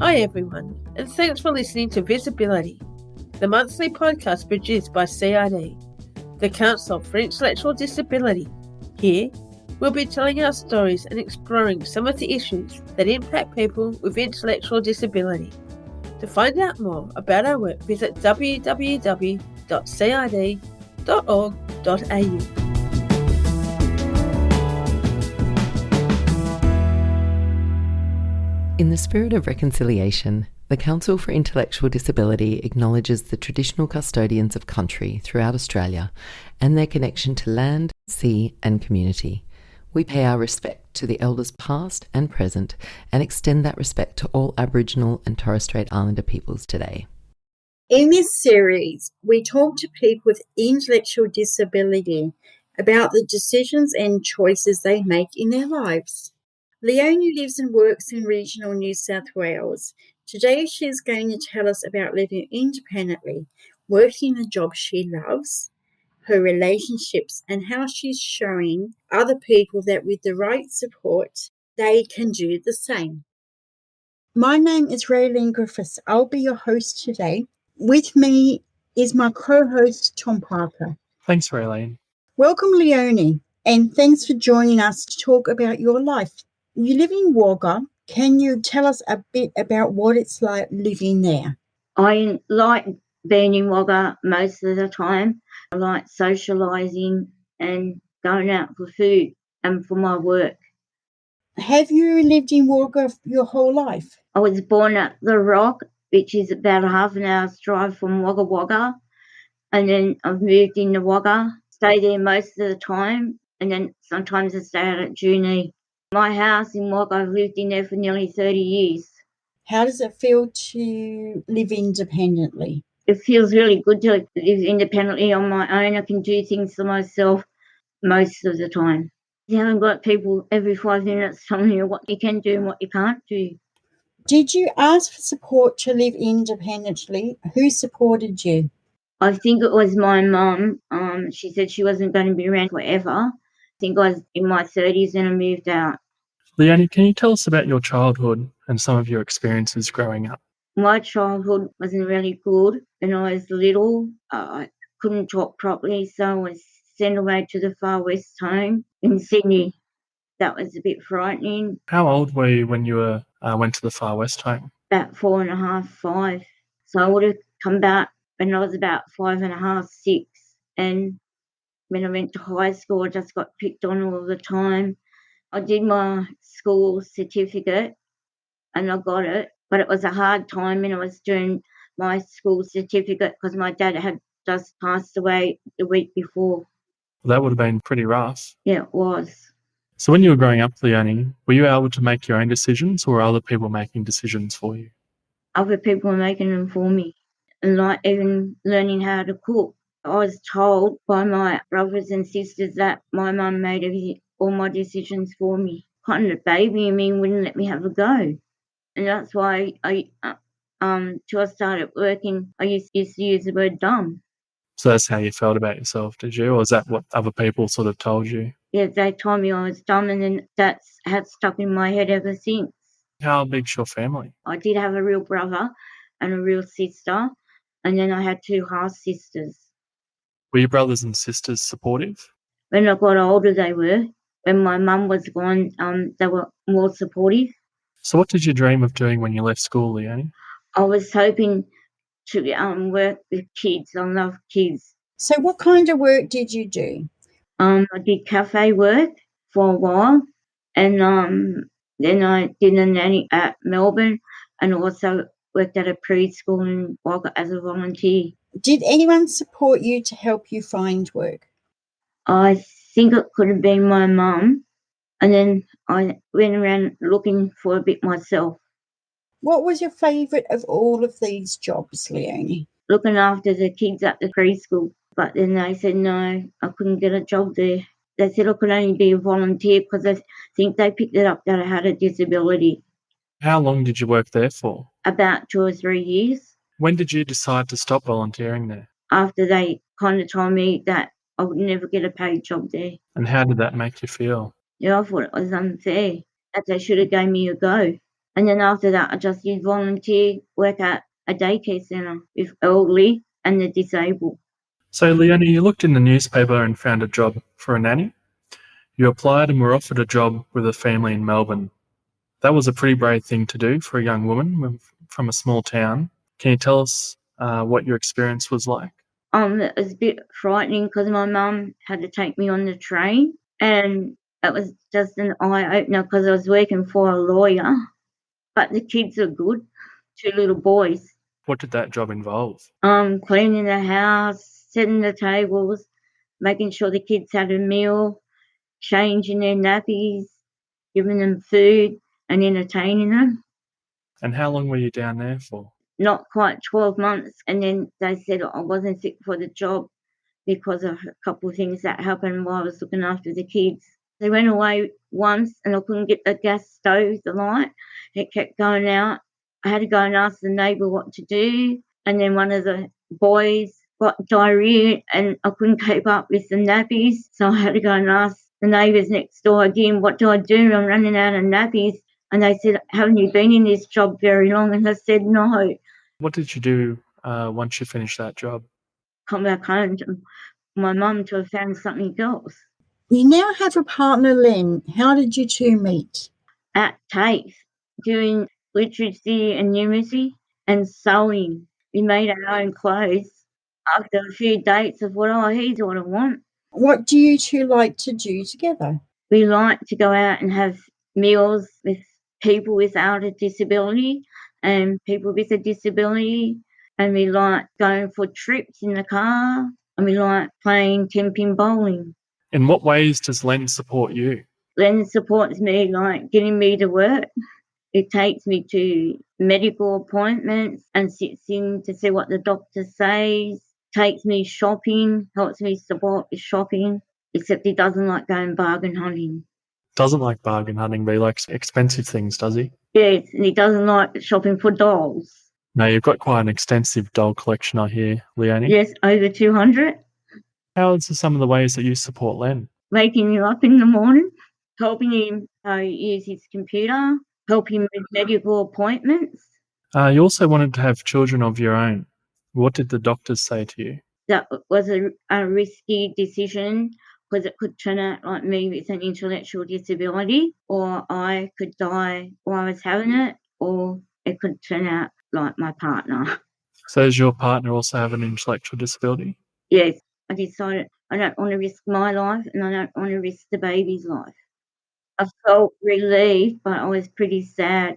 Hi everyone, and thanks for listening to Visibility, the monthly podcast produced by CID, the Council for Intellectual Disability. Here, we'll be telling our stories and exploring some of the issues that impact people with intellectual disability. To find out more about our work, visit www.cid.org.au. In the spirit of reconciliation, the Council for Intellectual Disability acknowledges the traditional custodians of country throughout Australia and their connection to land, sea and community. We pay our respect to the elders past and present and extend that respect to all Aboriginal and Torres Strait Islander peoples today. In this series, we talk to people with intellectual disability about the decisions and choices they make in their lives. Leonie lives and works in regional New South Wales. Today she is going to tell us about living independently, working a job she loves, her relationships, and how she's showing other people that with the right support, they can do the same. My name is Raylene Griffiths. I'll be your host today. With me is my co-host, Tom Parker. Thanks, Raylene. Welcome, Leonie, and thanks for joining us to talk about your life. You live in Wagga. Can you tell us a bit about what it's like living there? I like being in Wagga most of the time. I like socialising and going out for food and for my work. Have you lived in Wagga your whole life? I was born at The Rock, which is about a half an hour's drive from Wagga Wagga. And then I've moved into Wagga, stay there most of the time, and then sometimes I stay out at Junee. My house in Wagga, I've lived in there for nearly 30 years. How does it feel to live independently? It feels really good to live independently on my own. I can do things for myself most of the time. You haven't got people every 5 minutes telling you what you can do and what you can't do. Did you ask for support to live independently? Who supported you? I think it was my mum. She said she wasn't going to be around forever. I think I was in my 30s and I moved out. Leonie, can you tell us about your childhood and some of your experiences growing up? My childhood wasn't really good. When I was little, I couldn't talk properly, so I was sent away to the Far West home in Sydney. That was a bit frightening. How old were you when you went to the Far West home? About 4.5, 5. So I would have come back when I was about 5.5, 6. And when I went to high school, I just got picked on all the time. I did my school certificate and I got it, but it was a hard time when I was doing my school certificate because my dad had just passed away the week before. Well, that would have been pretty rough. Yeah, it was. So when you were growing up, Leonie, were you able to make your own decisions or were other people making decisions for you? Other people were making them for me, and like even learning how to cook. I was told by my brothers and sisters that my mum made all my decisions for me. Kind of baby me and wouldn't let me have a go. And that's why till I started working, I used to use the word dumb. So that's how you felt about yourself, did you? Or is that what other people sort of told you? Yeah, they told me I was dumb, and then that's had stuck in my head ever since. How big's your family? I did have a real brother and a real sister, and then I had 2 half sisters. Were your brothers and sisters supportive? When I got older, they were. When my mum was gone, they were more supportive. So what did you dream of doing when you left school, Leonie? I was hoping to work with kids. I love kids. So what kind of work did you do? I did cafe work for a while, and then I did a nanny at Melbourne and also worked at a preschool in Wagga as a volunteer. Did anyone support you to help you find work? I think it could have been my mum, and then I went around looking for a bit myself. What was your favourite of all of these jobs, Leonie? Looking after the kids at the preschool, but then they said no, I couldn't get a job there. They said I could only be a volunteer because I think they picked it up that I had a disability. How long did you work there for? About 2 or 3 years. When did you decide to stop volunteering there? After they kind of told me that I would never get a paid job there. And how did that make you feel? Yeah, I thought it was unfair, that they should have gave me a go. And And then after that, I just did volunteer work at a daycare centre with elderly and the disabled. So, Leonie, you looked in the newspaper and found a job for a nanny. You applied and were offered a job with a family in Melbourne. That was a pretty brave thing to do for a young woman from a small town. Can you tell us what your experience was like? It was a bit frightening because my mum had to take me on the train, and it was just an eye-opener because I was working for a lawyer, but the kids are good, 2 little boys. What did that job involve? Cleaning the house, setting the tables, making sure the kids had a meal, changing their nappies, giving them food and entertaining them. And how long were you down there for? Not quite 12 months, and then they said I wasn't fit for the job because of a couple of things that happened while I was looking after the kids. They went away once and I couldn't get the gas stove to light. It kept going out. I had to go and ask the neighbour what to do, and then one of the boys got diarrhoea and I couldn't keep up with the nappies, so I had to go and ask the neighbours next door again, what do I do? I'm running out of nappies. And they said, haven't you been in this job very long? And I said, no. What did you do once you finished that job? Come back home to my mum to have found something else. You now have a partner, Len. How did you two meet? At TAFE, doing literacy and numeracy and sewing. We made our own clothes after a few dates of here's what I want. What do you two like to do together? We like to go out and have meals with people without a disability and people with a disability, and we like going for trips in the car, and we like playing 10-pin bowling. In what ways does Len support you? Len supports me, like getting me to work. It takes me to medical appointments and sits in to see what the doctor says, takes me shopping, helps me support with shopping, except he doesn't like going bargain hunting. Doesn't like bargain hunting, but he likes expensive things, does he? Yes, and he doesn't like shopping for dolls. No, you've got quite an extensive doll collection, I hear, Leonie. Yes, over 200. How are some of the ways that you support Len? Waking him up in the morning, helping him use his computer, helping him with medical appointments. You also wanted to have children of your own. What did the doctors say to you? That was a risky decision because it could turn out like me with an intellectual disability, or I could die while I was having it, or it could turn out like my partner. So does your partner also have an intellectual disability? Yes, I decided I don't want to risk my life and I don't want to risk the baby's life. I felt relieved, but I was pretty sad.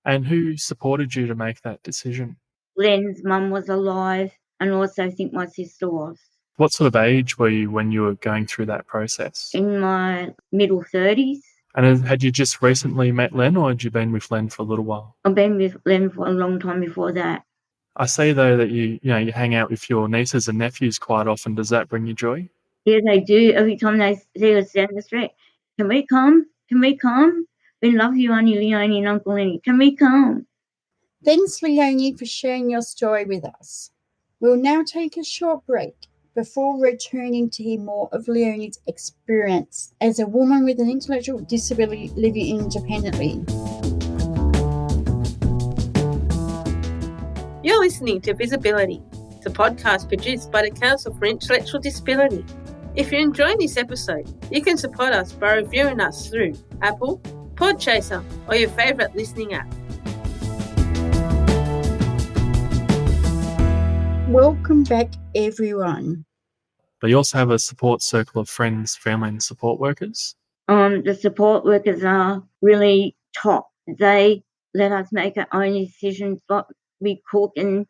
And who supported you to make that decision? Len's mum was alive, and also I think my sister was. What sort of age were you when you were going through that process? In my middle 30s. And had you just recently met Len, or had you been with Len for a little while? I've been with Len for a long time before that. I see, though, that you hang out with your nieces and nephews quite often. Does that bring you joy? Yeah, they do. Every time they see us down the street, can we come? Can we come? We love you, Auntie Leonie and Uncle Lenny. Can we come? Thanks, Leonie, for sharing your story with us. We'll now take a short break before returning to hear more of Leonie's experience as a woman with an intellectual disability living independently. You're listening to Visibility, the podcast produced by the Council for Intellectual Disability. If you're enjoying this episode, you can support us by reviewing us through Apple, Podchaser, or your favourite listening app. Welcome back, everyone. But you also have a support circle of friends, family and support workers. The support workers are really top. They let us make our own decisions, what we cook, and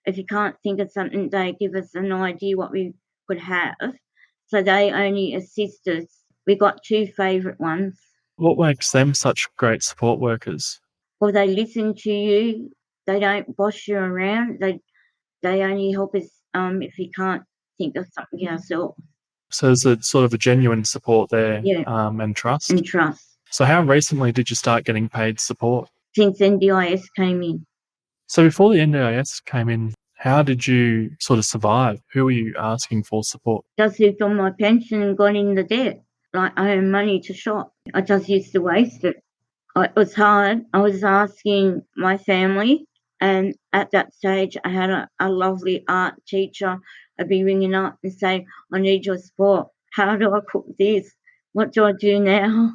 if you can't think of something, they give us an idea what we could have. So they only assist us. We got 2 favourite ones. What makes them such great support workers? Well, they listen to you. They don't boss you around. They only help us if we can't think of something ourselves. So there's a sort of a genuine support there, Yeah. and trust. And trust. So how recently did you start getting paid support? Since NDIS came in. So before the NDIS came in, how did you sort of survive? Who were you asking for support? Just lived on my pension and got in the debt. Like I owe money to shop. I just used to waste it It was hard. I was asking my family, and at that stage, I had a lovely art teacher. I'd be ringing up and say, I need your support. How do I cook this? What do I do now?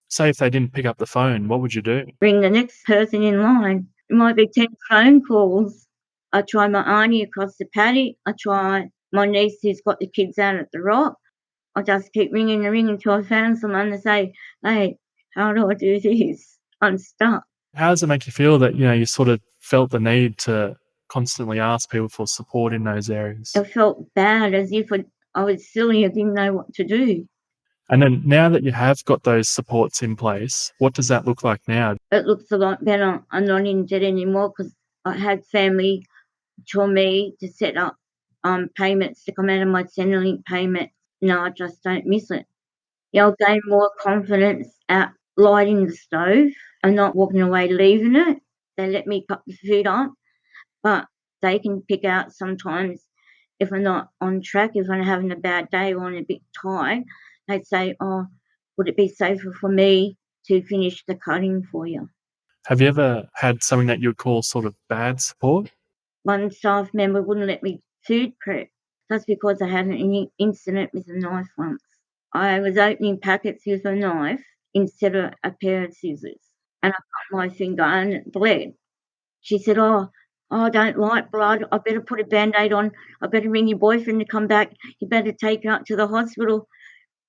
Say if they didn't pick up the phone, what would you do? Ring the next person in line. It might be 10 phone calls. I try my auntie across the paddock. I try my niece who's got the kids out at the rock. I just keep ringing and ringing until I found someone to say, hey, how do I do this? I'm stuck. How does it make you feel that, you sort of felt the need to constantly ask people for support in those areas? I felt bad, as if I was silly. I didn't know what to do. And then now that you have got those supports in place, what does that look like now? It looks a lot better. I'm not in debt anymore because I had family tell me to set up payments to come out of my Centrelink payment. No, I just don't miss it. Yeah, I'll gain more confidence at lighting the stove and not walking away leaving it. They let me cut the food up, but they can pick out sometimes if I'm not on track, if I'm having a bad day or I'm a bit tired, they'd say, oh, would it be safer for me to finish the cutting for you? Have you ever had something that you would call sort of bad support? One staff member wouldn't let me food prep. That's because I had an incident with a knife once. I was opening packets with a knife instead of a pair of scissors, and I cut my finger and it bled. She said, I don't like blood. I better put a Band-Aid on. I better ring your boyfriend to come back. You better take her up to the hospital,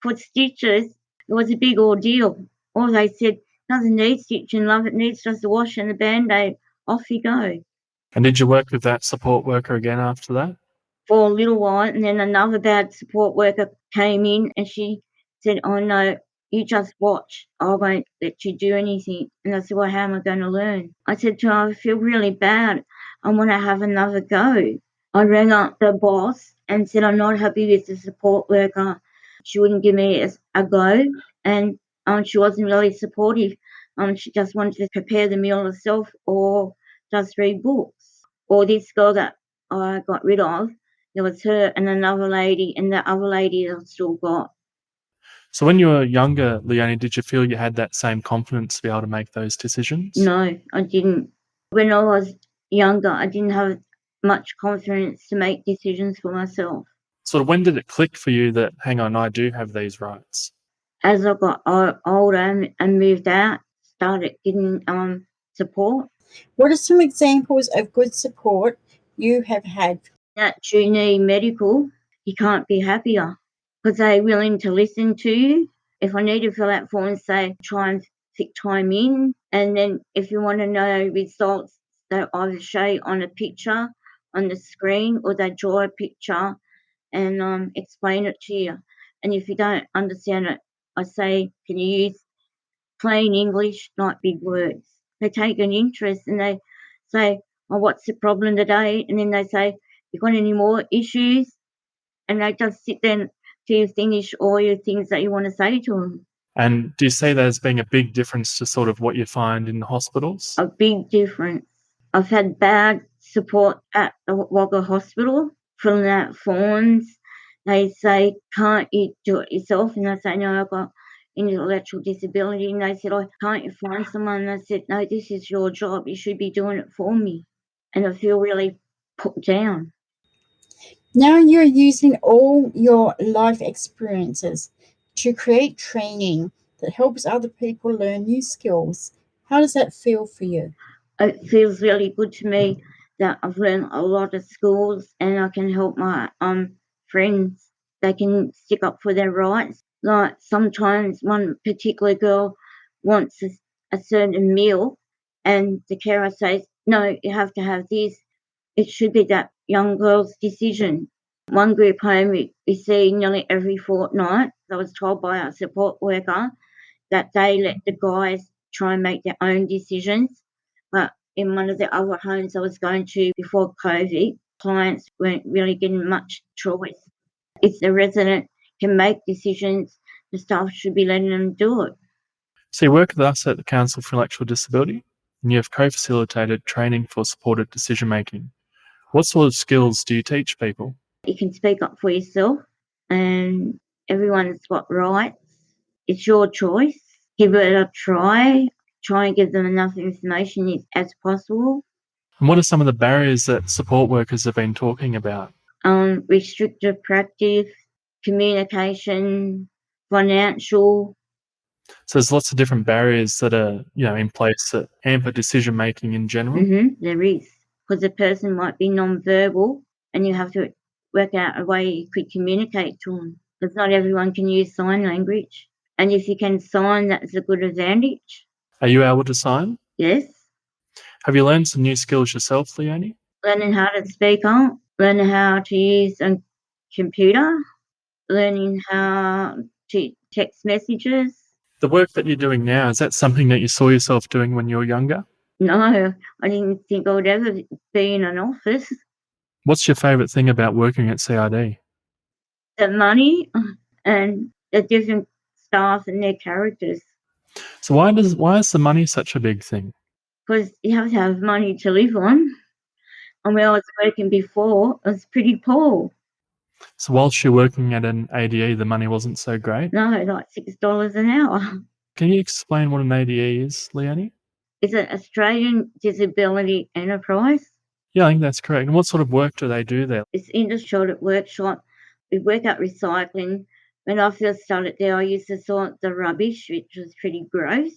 put stitches. It was a big ordeal. Or they said, doesn't need stitching, love. It needs just a wash and a Band-Aid. Off you go. And did you work with that support worker again after that? For a little while, and then another bad support worker came in and she said, oh no, you just watch. I won't let you do anything. And I said, well, how am I going to learn? I said to her, I feel really bad. I want to have another go. I rang up the boss and said, I'm not happy with the support worker. She wouldn't give me a go, and she wasn't really supportive. She just wanted to prepare the meal herself or just read books. Or this girl that I got rid of, there was her and another lady, and the other lady I still got. So when you were younger, Leonie, did you feel you had that same confidence to be able to make those decisions? No, I didn't. When I was younger, I didn't have much confidence to make decisions for myself. Sort of when did it click for you that, hang on, I do have these rights? As I got older and moved out, started getting support. What are some examples of good support you have had? At uni medical, you can't be happier because they're willing to listen to you. If I need to fill out forms, say try and fit time in. And then if you want to know results, they either show you on a picture on the screen or they draw a picture and explain it to you. And if you don't understand it, I say, can you use plain English, not big words? They take an interest and they say, oh, what's the problem today? And then they say, you got any more issues? And they just sit there till you finish all your things that you want to say to them. And do you see that as being a big difference to sort of what you find in the hospitals? A big difference. I've had bad support at the Wagga Hospital, filling out forms. They say, can't you do it yourself? And I say, no, I've got intellectual disability. And they said, oh, can't you find someone? And I said, no, this is your job. You should be doing it for me. And I feel really put down. Now you're using all your life experiences to create training that helps other people learn new skills. How does that feel for you? It feels really good to me that I've learned a lot of skills and I can help my friends. They can stick up for their rights. Like sometimes one particular girl wants a certain meal and the carer says, no, you have to have this. It should be that young girl's decision. One group home we see nearly every fortnight. I was told by our support worker that they let the guys try and make their own decisions. But in one of the other homes I was going to before COVID, clients weren't really getting much choice. If the resident can make decisions, the staff should be letting them do it. So you work with us at the Council for Intellectual Disability and you have co-facilitated training for supported decision making. What sort of skills do you teach people? You can speak up for yourself and everyone's got rights. It's your choice. Give it a try. try and give them enough information as possible. And what are some of the barriers that support workers have been talking about? Restrictive practice, communication, financial. So there's lots of different barriers that are, in place that hamper decision making in general. There is, because a person might be non-verbal, and you have to work out a way you could communicate to them. Because not everyone can use sign language, and if you can sign, that's a good advantage. Are you able to sign? Yes. Have you learned some new skills yourself, Leonie? Learning how to speak up, learning how to use a computer, learning how to text messages. The work that you're doing now, is that something that you saw yourself doing when you were younger? No, I didn't think I would ever be in an office. What's your favourite thing about working at CID? The money and the different staff and their characters. So why is the money such a big thing? Because you have to have money to live on. And where I was working before, I was pretty poor. So whilst you're working at an ADE, the money wasn't so great? No, like $6 an hour. Can you explain what an ADE is, Leonie? It's an Australian Disability Enterprise. Yeah, I think that's correct. And what sort of work do they do there? It's industry workshop. We work out recycling. When I first started there, I used to sort the rubbish, which was pretty gross.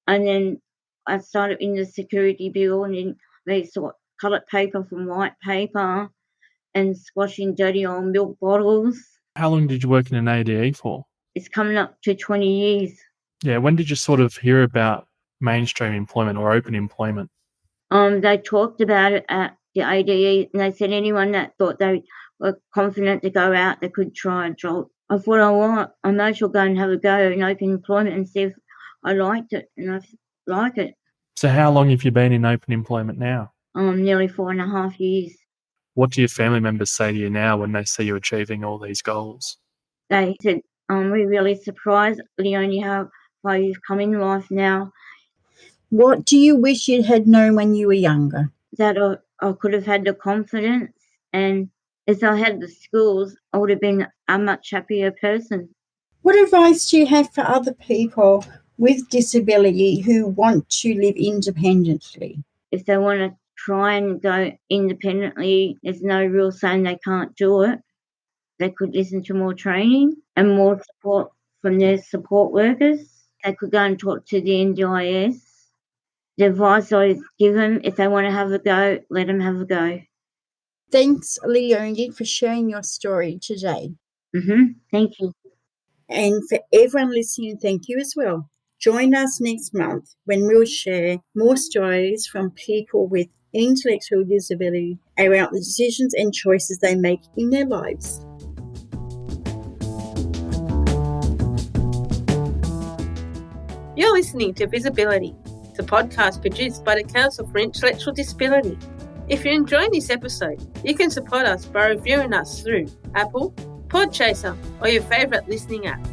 And then I started in the security building. They sort coloured paper from white paper and squashing dirty old milk bottles. How long did you work in an ADE for? It's coming up to 20 years. Yeah, when did you sort of hear about mainstream employment or open employment? They talked about it at the ADE, and they said anyone that thought they were confident to go out, they could try a job. I thought, I might as well go and have a go in open employment and see if I liked it, and I like it. So how long have you been in open employment now? Nearly 4.5 years. What do your family members say to you now when they see you achieving all these goals? They said, we're really surprised, Leonie, how far you've come in life now. What do you wish you had known when you were younger? That I could have had the confidence, and if I had the skills, I would have been a much happier person. What advice do you have for other people with disability who want to live independently? If they want to try and go independently, there's no rule saying they can't do it. They could listen to more training and more support from their support workers. They could go and talk to the NDIS. The advice I give them, if they want to have a go, let them have a go. Thanks, Leonie, for sharing your story today. Thank you. And for everyone listening, thank you as well. Join us next month when we'll share more stories from people with intellectual disability around the decisions and choices they make in their lives. You're listening to Visibility, the podcast produced by the Council for Intellectual Disability. If you're enjoying this episode, you can support us by reviewing us through Apple, Podchaser, or your favourite listening app.